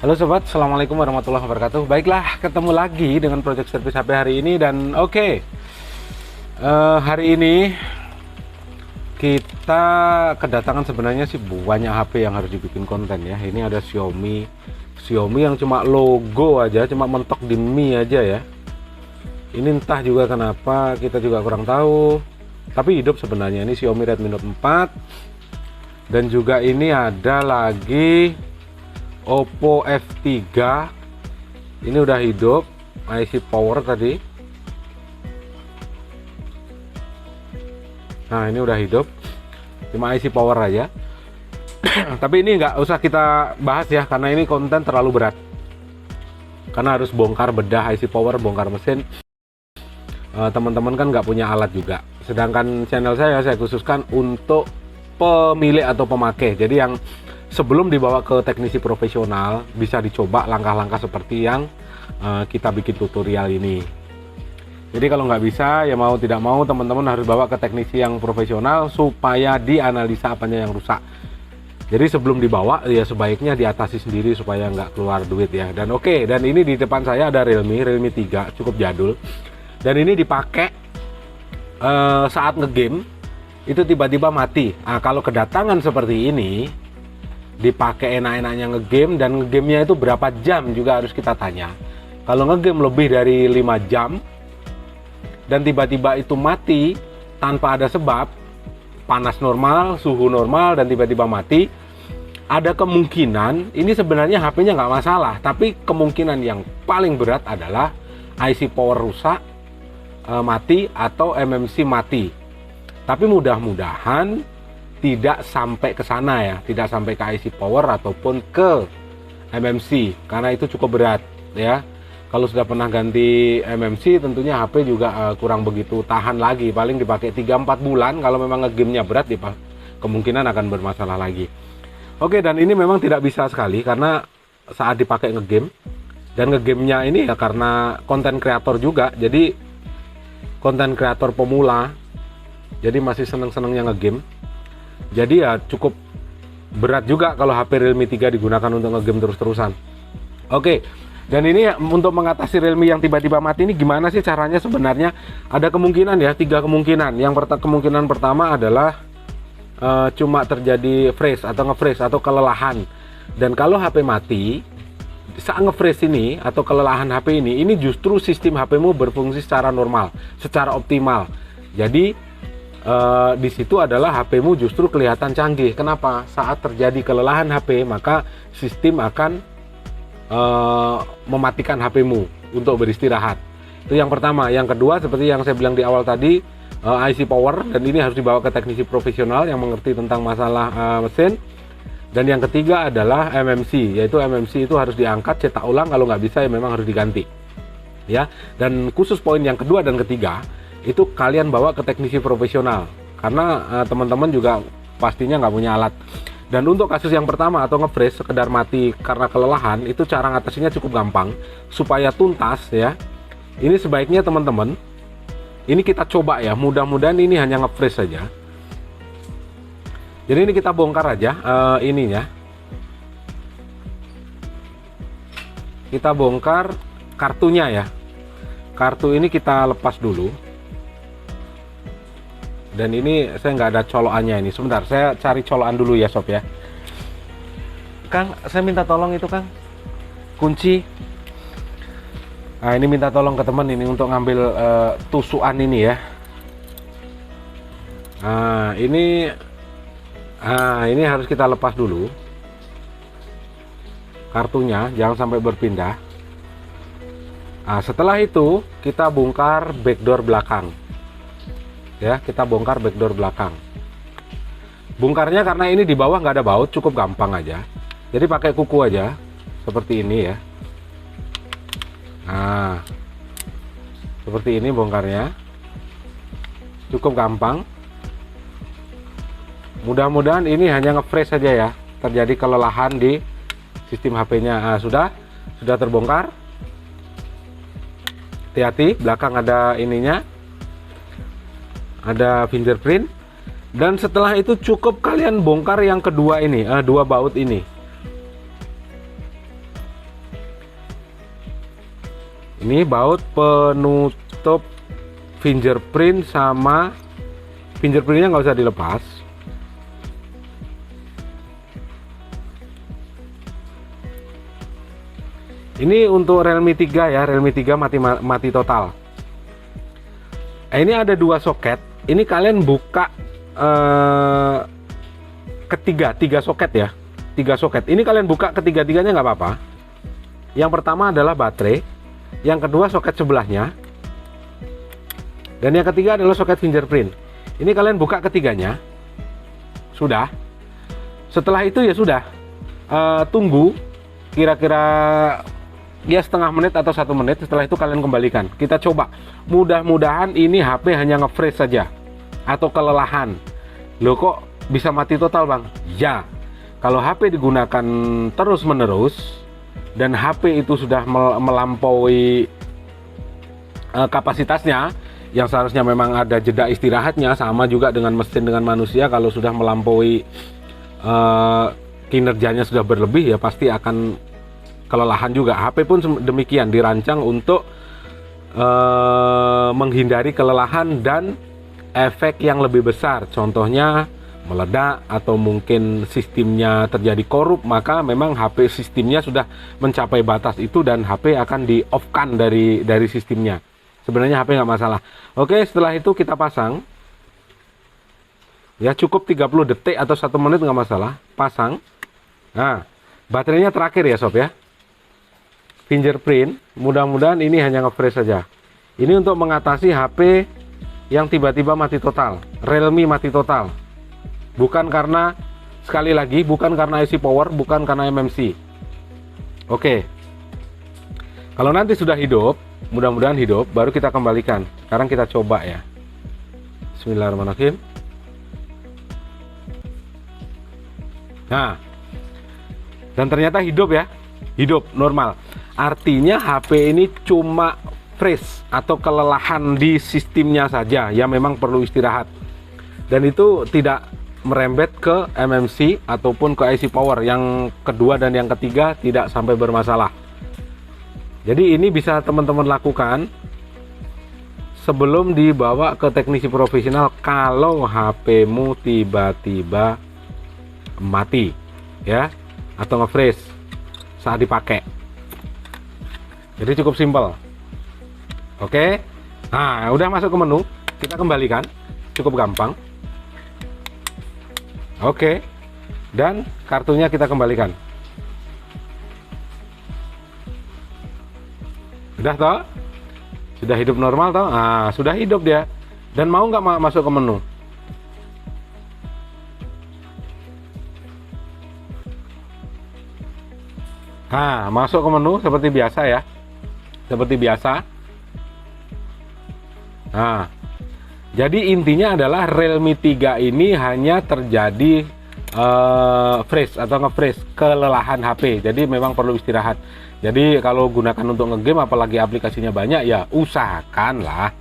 Halo sobat, assalamualaikum warahmatullahi wabarakatuh. Baiklah, ketemu lagi dengan Project Service HP hari ini dan hari ini kita kedatangan sebenarnya sih banyak HP yang harus dibikin konten ya. Ini ada Xiaomi yang cuma logo aja, cuma mentok di Mi aja ya. Ini entah juga kenapa, kita juga kurang tahu. Tapi hidup sebenarnya, ini Xiaomi Redmi Note 4. Dan juga ini ada lagi Oppo F3. Ini udah hidup, IC power tadi. Nah, ini udah hidup, cuma IC power aja. Tapi ini nggak usah kita bahas ya, karena ini konten terlalu berat. Karena harus bongkar bedah IC power, bongkar mesin. Teman-teman kan nggak punya alat juga. Sedangkan channel saya khususkan untuk pemilik atau pemakai. Jadi yang sebelum dibawa ke teknisi profesional bisa dicoba langkah-langkah seperti yang kita bikin tutorial ini. Jadi kalau nggak bisa ya mau tidak mau teman-teman harus bawa ke teknisi yang profesional supaya dianalisa apanya yang rusak. Jadi sebelum dibawa ya sebaiknya diatasi sendiri supaya nggak keluar duit ya. Dan dan ini di depan saya ada Realme 3 cukup jadul. Dan ini dipakai saat ngegame itu tiba-tiba mati. Nah, kalau kedatangan seperti ini dipakai enak-enaknya ngegame, dan ngegamenya itu berapa jam juga harus kita tanya. Kalau ngegame lebih dari 5 jam dan tiba-tiba itu mati tanpa ada sebab, panas normal, suhu normal, dan tiba-tiba mati, ada kemungkinan ini sebenarnya HP-nya nggak masalah, tapi kemungkinan yang paling berat adalah IC power rusak, mati, atau MMC mati. Tapi mudah-mudahan tidak sampai ke sana ya, tidak sampai ke IC power ataupun ke MMC, karena itu cukup berat ya. Kalau sudah pernah ganti MMC tentunya HP juga kurang begitu tahan lagi, paling dipakai 3-4 bulan. Kalau memang ngegamenya berat kemungkinan akan bermasalah lagi. Dan ini memang tidak bisa sekali karena saat dipakai ngegame, dan ngegamenya ini ya karena konten kreator juga, jadi konten kreator pemula, jadi masih seneng-senengnya ngegame. Jadi ya cukup berat juga kalau HP Realme 3 digunakan untuk ngegame terus-terusan. Dan ini untuk mengatasi Realme yang tiba-tiba mati ini gimana sih caranya sebenarnya? Ada kemungkinan ya, 3 kemungkinan. Kemungkinan pertama adalah cuma terjadi freeze atau nge-freeze atau kelelahan. Dan kalau HP mati saat nge-freeze ini atau kelelahan HP ini justru sistem HP-mu berfungsi secara normal, secara optimal. Jadi di situ adalah HP-mu justru kelihatan canggih. Kenapa? Saat terjadi kelelahan HP, maka sistem akan mematikan HP-mu untuk beristirahat. Itu yang pertama. Yang kedua, seperti yang saya bilang di awal tadi, IC power, dan ini harus dibawa ke teknisi profesional yang mengerti tentang masalah mesin. Dan yang ketiga adalah MMC, yaitu MMC itu harus diangkat, cetak ulang, kalau nggak bisa ya memang harus diganti. Ya. Dan khusus poin yang kedua dan ketiga, itu kalian bawa ke teknisi profesional, karena teman-teman juga pastinya nggak punya alat. Dan untuk kasus yang pertama atau nge-freeze sekedar mati karena kelelahan, itu cara ngatasinya cukup gampang supaya tuntas ya. Ini sebaiknya teman-teman, ini kita coba ya, mudah-mudahan ini hanya nge-freeze saja. Jadi ini kita bongkar aja ininya, kita bongkar kartunya ya. Kartu ini kita lepas dulu. Dan ini saya nggak ada colokannya ini. Sebentar, saya cari colokan dulu ya sob ya. Kang, saya minta tolong itu Kang, kunci. Nah, ini minta tolong ke teman ini untuk ngambil tusukan ini ya. Nah, ini harus kita lepas dulu kartunya, jangan sampai berpindah. Nah, setelah itu kita bongkar backdoor belakang. Ya, kita bongkar backdoor belakang. Bongkarnya karena ini di bawah nggak ada baut, cukup gampang aja. Jadi pakai kuku aja seperti ini ya. Nah, seperti ini bongkarnya, cukup gampang. Mudah-mudahan ini hanya nge-freeze saja ya, terjadi kelelahan di sistem HP-nya. Nah, sudah terbongkar. Hati-hati, belakang ada ininya, ada fingerprint. Dan setelah itu cukup kalian bongkar yang kedua ini, dua baut ini. Ini baut penutup fingerprint, sama fingerprintnya nggak usah dilepas. Ini untuk Realme 3 ya, Realme 3 mati total. Ini ada 2 soket. Ini kalian buka tiga soket ya, 3 soket. Ini kalian buka ketiga-tiganya nggak apa-apa. Yang pertama adalah baterai, yang kedua soket sebelahnya, dan yang ketiga adalah soket fingerprint. Ini kalian buka ketiganya. Sudah. Setelah itu ya sudah, tunggu kira-kira ya setengah menit atau 1 menit. Setelah itu kalian kembalikan. Kita coba. Mudah-mudahan ini HP hanya nge-freeze saja atau kelelahan. Loh kok bisa mati total bang? Ya, kalau HP digunakan terus-menerus dan HP itu sudah melampaui kapasitasnya, yang seharusnya memang ada jeda istirahatnya, sama juga dengan mesin dengan manusia, kalau sudah melampaui kinerjanya sudah berlebih ya pasti akan kelelahan juga. HP pun demikian, dirancang untuk menghindari kelelahan dan efek yang lebih besar, contohnya meledak atau mungkin sistemnya terjadi korup, maka memang HP sistemnya sudah mencapai batas itu dan HP akan di off-kan dari sistemnya. Sebenarnya HP nggak masalah. Oke, setelah itu kita pasang ya, cukup 30 detik atau 1 menit nggak masalah. Pasang. Nah, baterainya terakhir ya sob ya. Fingerprint, mudah-mudahan ini hanya nge-freeze saja. Ini untuk mengatasi HP yang tiba-tiba mati total, Realme mati total. Bukan karena, sekali lagi, bukan karena IC power, bukan karena MMC. Oke. Kalau nanti sudah hidup, mudah-mudahan hidup, baru kita kembalikan. Sekarang kita coba ya. Bismillahirrahmanirrahim. Nah, dan ternyata hidup ya, hidup normal. Artinya HP ini cuma freeze atau kelelahan di sistemnya saja yang memang perlu istirahat, dan itu tidak merembet ke MMC ataupun ke IC power. Yang kedua dan yang ketiga tidak sampai bermasalah. Jadi ini bisa teman-teman lakukan sebelum dibawa ke teknisi profesional kalau HP-mu tiba-tiba mati ya, atau nge-freeze saat dipakai. Jadi cukup simpel. Oke. Nah, udah masuk ke menu, kita kembalikan. Cukup gampang. Oke. Dan kartunya kita kembalikan. Udah toh? Sudah hidup normal toh? Nah, sudah hidup dia. Dan mau nggak masuk ke menu? Nah, masuk ke menu seperti biasa ya. Seperti biasa. Nah, jadi intinya adalah Realme 3 ini hanya terjadi freeze atau nge-freeze, kelelahan HP. Jadi memang perlu istirahat. Jadi kalau gunakan untuk ngegame, apalagi aplikasinya banyak, ya usahakanlah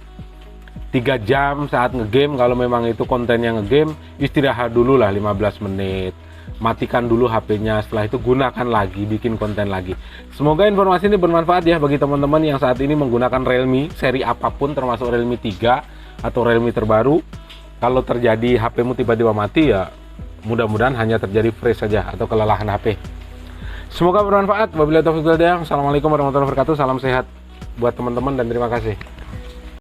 3 jam saat ngegame. Kalau memang itu kontennya ngegame, istirahat dulu lah 15 menit. Matikan dulu HP-nya, setelah itu gunakan lagi, bikin konten lagi. Semoga informasi ini bermanfaat ya bagi teman-teman yang saat ini menggunakan Realme seri apapun, termasuk Realme 3 atau Realme terbaru. Kalau terjadi HP-mu tiba-tiba mati, ya mudah-mudahan hanya terjadi freeze saja atau kelelahan HP. Semoga bermanfaat. Wabillahi taufiq wal hidayah. Assalamualaikum warahmatullahi wabarakatuh. Salam sehat buat teman-teman dan terima kasih.